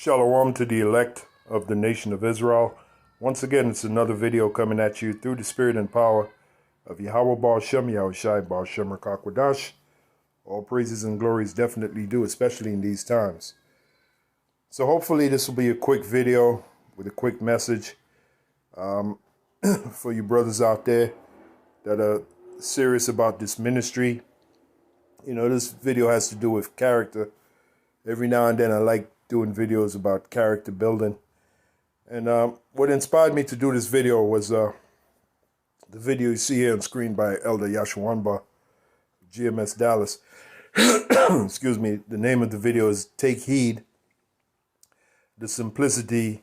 Shalom to the elect of the nation of Israel. Once again, it's another video coming at you through the spirit and power of Yahweh Baal Shem, Yahushai Baal Shem Rakakwadash. All praises and glories definitely due, especially in these times. So hopefully this will be a quick video with a quick message for you brothers out there that are serious about this ministry. You know, this video has to do with character. Every now and then I like doing videos about character building. And what inspired me to do this video was the video you see here on screen by Elder Yashuanba, GMS Dallas. Excuse me. The name of the video is Take Heed, the Simplicity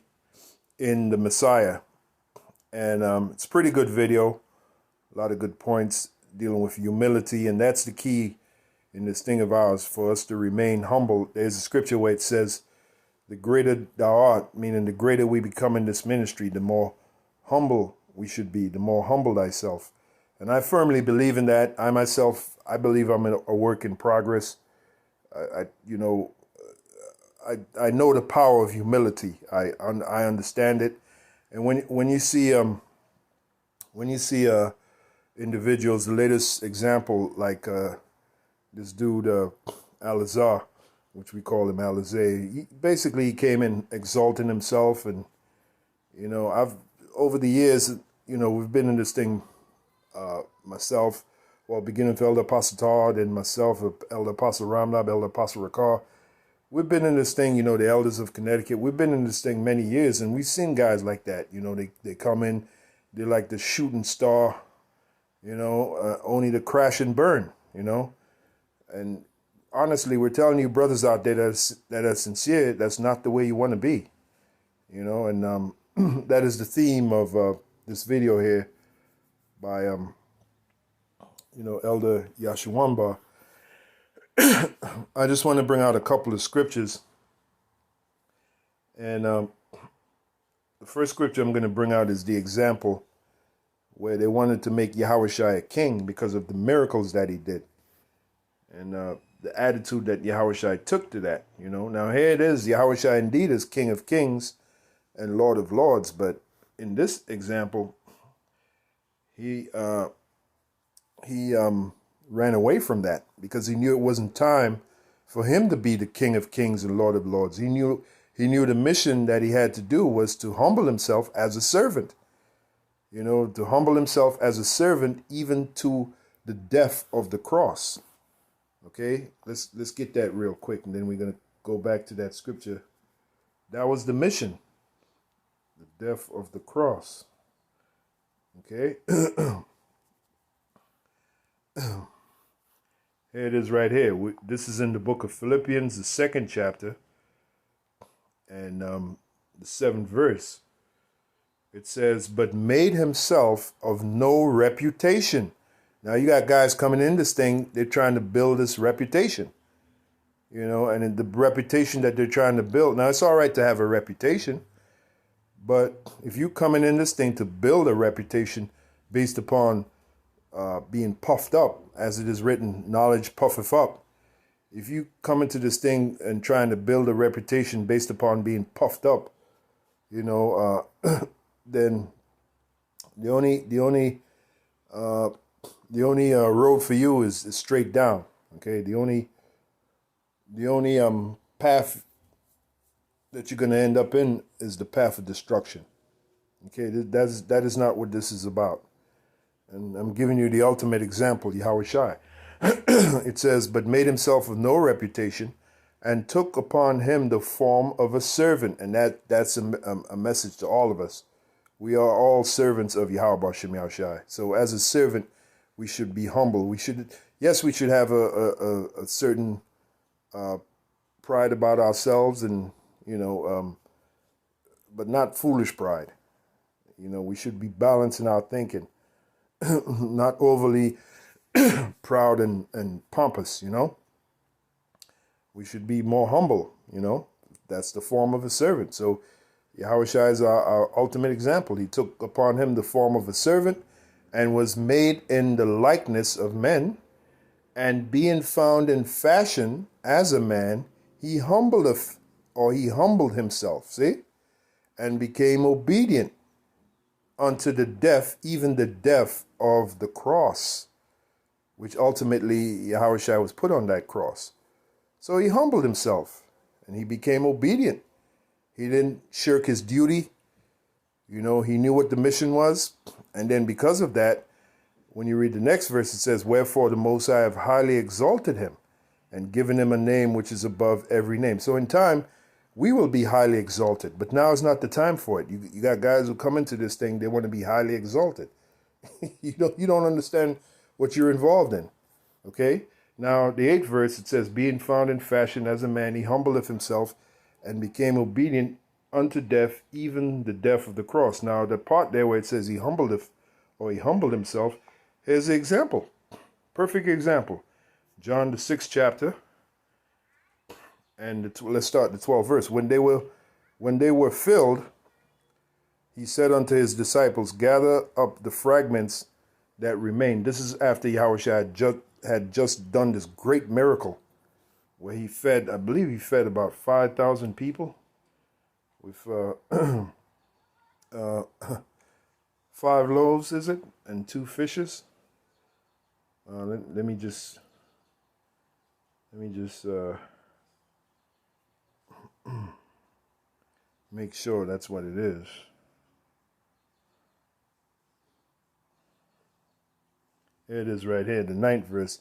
in the Messiah. And it's a pretty good video. A lot of good points dealing with humility. And that's the key in this thing of ours, for us to remain humble. There's a scripture where it says, the greater thou art, meaning the greater we become in this ministry, the more humble we should be, the more humble thyself. And I firmly believe in that. I myself, I believe I'm a work in progress. I know the power of humility. I understand it. And when you see individuals, the latest example, like this dude Al-Azhar, which we call him Alizé. He came in exalting himself, and I've over the years, we've been in this thing. Myself, beginning with Elder Apostle Todd and myself, Elder Apostle Ramlab, Elder Apostle Rakar. We've been in this thing, the elders of Connecticut. We've been in this thing many years, and we've seen guys like that. They come in, they're like the shooting star, only to crash and burn, And honestly, we're telling you brothers out there that are sincere, that's not the way you want to be, and that is the theme of this video here by, Elder Yashuanba. I just want to bring out a couple of scriptures. And the first scripture I'm going to bring out is the example where they wanted to make Yahushai a king because of the miracles that he did. And the attitude that Yahushai took to that, Now here it is, Yahushai indeed is King of Kings and Lord of Lords, but in this example, he ran away from that because he knew it wasn't time for him to be the King of Kings and Lord of Lords. He knew the mission that he had to do was to humble himself as a servant, to humble himself as a servant even to the death of the cross. Okay, let's get that real quick, and then we're going to go back to that scripture. That was the mission, the death of the cross. Okay. Here it is right here. This is in the book of Philippians, the 2nd chapter, and the 7th verse. It says, but made himself of no reputation. Now you got guys coming in this thing, they're trying to build this reputation, and the reputation that they're trying to build. Now it's all right to have a reputation, but if you coming in this thing to build a reputation based upon being puffed up, as it is written, knowledge puffeth up. If you come into this thing and trying to build a reputation based upon being puffed up, then the only road for you is straight down. Okay, the only path that you're going to end up in is the path of destruction. Okay, that is not what this is about. And I'm giving you the ultimate example, Yahushai. It says, but made himself of no reputation, and took upon him the form of a servant. And that's a message to all of us. We are all servants of Yahweh Baal Shem Yahushai. So as a servant, we should be humble. We should have a certain pride about ourselves, and but not foolish pride. We should be balanced in our thinking. Not overly proud and pompous, We should be more humble, That's the form of a servant. So Yahushua is our ultimate example. He took upon him the form of a servant and was made in the likeness of men. And being found in fashion as a man, he humbleth or he humbled himself, see, and became obedient unto the death, even the death of the cross, which ultimately Yahushua was put on that cross. So he humbled himself and he became obedient. He didn't shirk his duty. You know, he knew what the mission was. And then because of that, when you read the next verse, it says, wherefore the Most High have highly exalted him and given him a name which is above every name. So in time, we will be highly exalted. But now is not the time for it. You got guys who come into this thing, they want to be highly exalted. You don't understand what you're involved in. Okay? Now, the 8th verse, it says, being found in fashion as a man, he humbleth himself and became obedient unto death, even the death of the cross. Now, the part there where it says he humbled himself, here's the example. Perfect example. John, the 6th chapter, and let's start the 12th verse. When they were filled, he said unto his disciples, gather up the fragments that remain. This is after Yahushua had just done this great miracle where he fed, I believe he fed about 5,000 people with 5 loaves, is it? And 2 fishes. Let me just make sure that's what it is. Here it is right here, the 9th verse,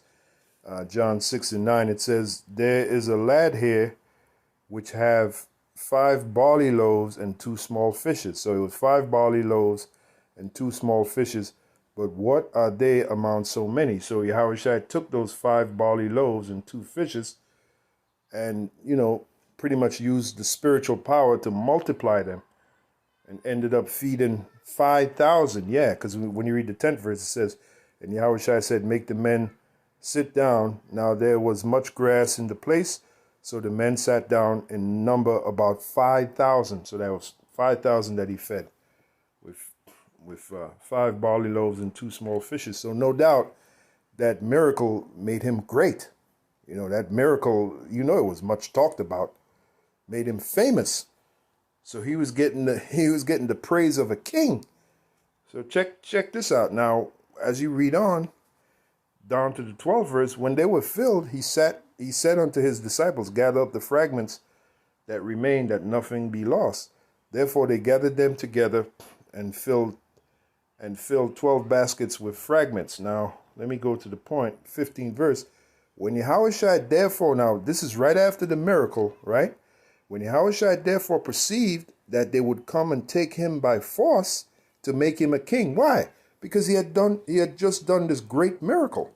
John 6 and 9. It says, there is a lad here which have 5 barley loaves and 2 small fishes. So it was 5 barley loaves and 2 small fishes. But what are they among so many? So Yahushua took those 5 barley loaves and 2 fishes and, pretty much used the spiritual power to multiply them and ended up feeding 5,000. Yeah, because when you read the 10th verse, it says, and Yahushua said, make the men sit down. Now there was much grass in the place, so the men sat down in number about 5,000. So that was 5,000 that he fed with 5 barley loaves and 2 small fishes. So no doubt that miracle made him great. That miracle, it was much talked about, made him famous. So he was getting the praise of a king. So check this out. Now, as you read on down to the 12th verse, when they were filled, he said unto his disciples, gather up the fragments that remain, that nothing be lost. Therefore they gathered them together and filled 12 baskets with fragments. Now, let me go to the point, 15th verse. When Yahushua therefore, now this is right after the miracle, right? When Yahushua therefore perceived that they would come and take him by force to make him a king. Why? Because he had just done this great miracle.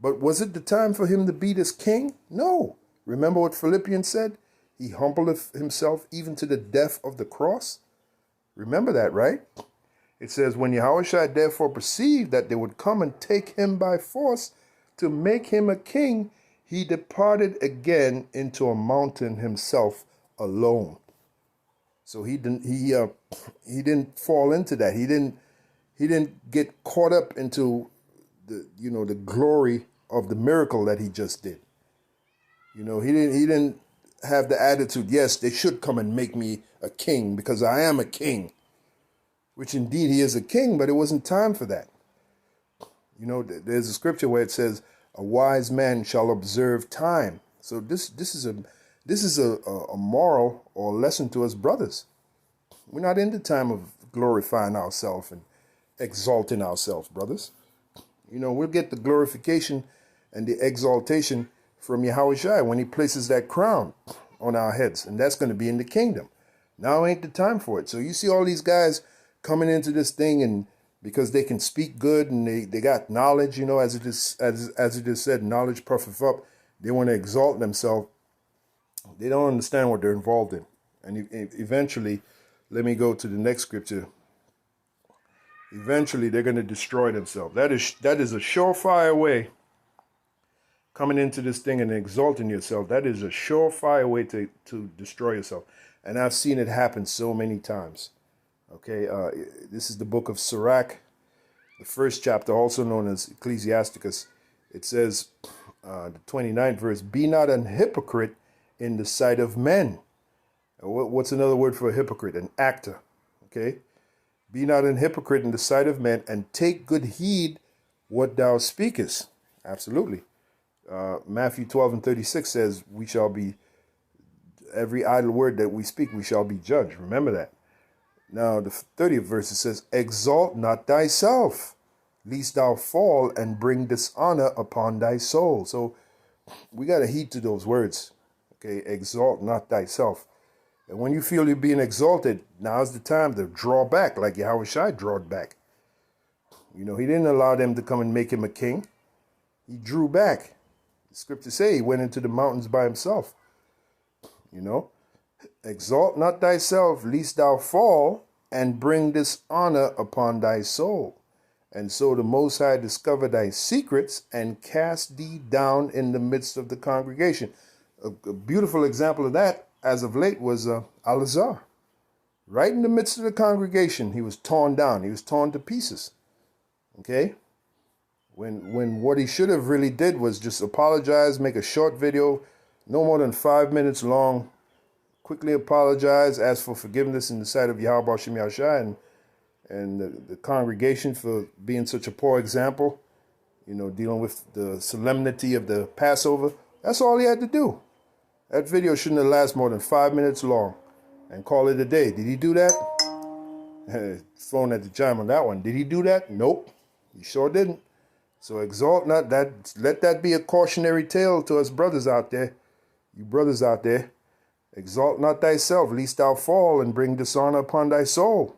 But was it the time for him to be this king? No. Remember what Philippians said? He humbled himself even to the death of the cross. Remember that, right? It says, when Yahushua therefore perceived that they would come and take him by force to make him a king, he departed again into a mountain himself alone. So he didn't fall into that. He didn't get caught up into the glory of the miracle that he just did. He didn't have the attitude, yes, they should come and make me a king because I am a king. Which indeed he is a king, but it wasn't time for that. There's a scripture where it says, a wise man shall observe time. So this is a moral or lesson to us brothers. We're not in the time of glorifying ourselves and exalting ourselves, brothers. We'll get the glorification and the exaltation from Yahushua when he places that crown on our heads. And that's going to be in the kingdom. Now ain't the time for it. So you see all these guys coming into this thing, and because they can speak good and they got knowledge, as it is said, knowledge puffeth up. They want to exalt themselves. They don't understand what they're involved in. And eventually, let me go to the next scripture. Eventually, they're going to destroy themselves. That is a surefire way. Coming into this thing and exalting yourself, that is a surefire way to destroy yourself. And I've seen it happen so many times. Okay, this is the book of Sirach, the 1st chapter, also known as Ecclesiasticus. It says, the 29th verse, be not an hypocrite in the sight of men, What's another word for a hypocrite? An actor. Okay? Be not an hypocrite in the sight of men, and take good heed what thou speakest. Absolutely. Matthew 12:36 says, we shall be, every idle word that we speak, we shall be judged. Remember that. Now, the 30th verse, it says, exalt not thyself, lest thou fall and bring dishonor upon thy soul. So we got to heed to those words. Okay, exalt not thyself. And when you feel you're being exalted, now's the time to draw back, like Yahweh Shai drawed back. You know, he didn't allow them to come and make him a king. He drew back. The scriptures say he went into the mountains by himself. You know, exalt not thyself, lest thou fall and bring dishonor upon thy soul. And so the Most High discover thy secrets and cast thee down in the midst of the congregation. A beautiful example of that, as of late, was Al-Azhar. Right in the midst of the congregation, he was torn down. He was torn to pieces. Okay? When what he should have really did was just apologize, make a short video, no more than 5 minutes long, quickly apologize, ask for forgiveness in the sight of Yahweh Shem Yahushua and the congregation for being such a poor example, you know, dealing with the solemnity of the Passover. That's all he had to do. That video shouldn't have lasted more than 5 minutes long, and call it a day. Did he do that? Phone at the chime on that one. Did he do that? Nope. He sure didn't. So exalt not that. Let that be a cautionary tale to us brothers out there. You brothers out there. Exalt not thyself, lest thou fall and bring dishonor upon thy soul.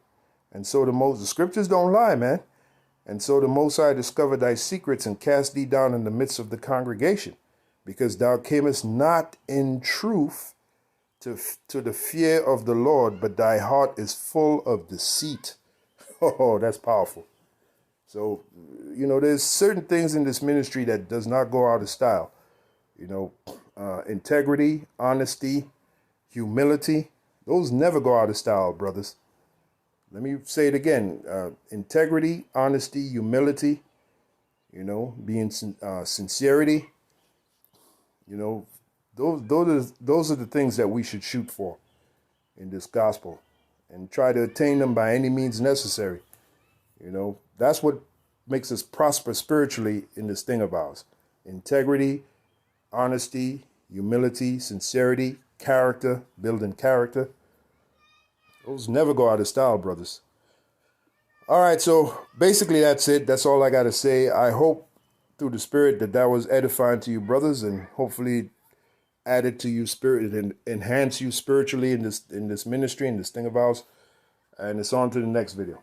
And so the scriptures don't lie, man. And so the Most High discovered thy secrets and cast thee down in the midst of the congregation, because thou camest not in truth to the fear of the Lord, but thy heart is full of deceit. Oh, that's powerful. So, you know, there's certain things in this ministry that does not go out of style. You know, integrity, honesty, humility, those never go out of style, brothers. Let me say it again. Integrity, honesty, humility, you know, being sincerity, you know, those are the things that we should shoot for in this gospel and try to attain them by any means necessary. You know, that's what makes us prosper spiritually in this thing of ours. Integrity, honesty, humility, sincerity, character, building character. Those never go out of style, brothers. All right, so basically that's it. That's all I got to say. I hope through the Spirit that was edifying to you, brothers, and hopefully added to you spirit and enhance you spiritually in this ministry, in this thing of ours. And it's on to the next video.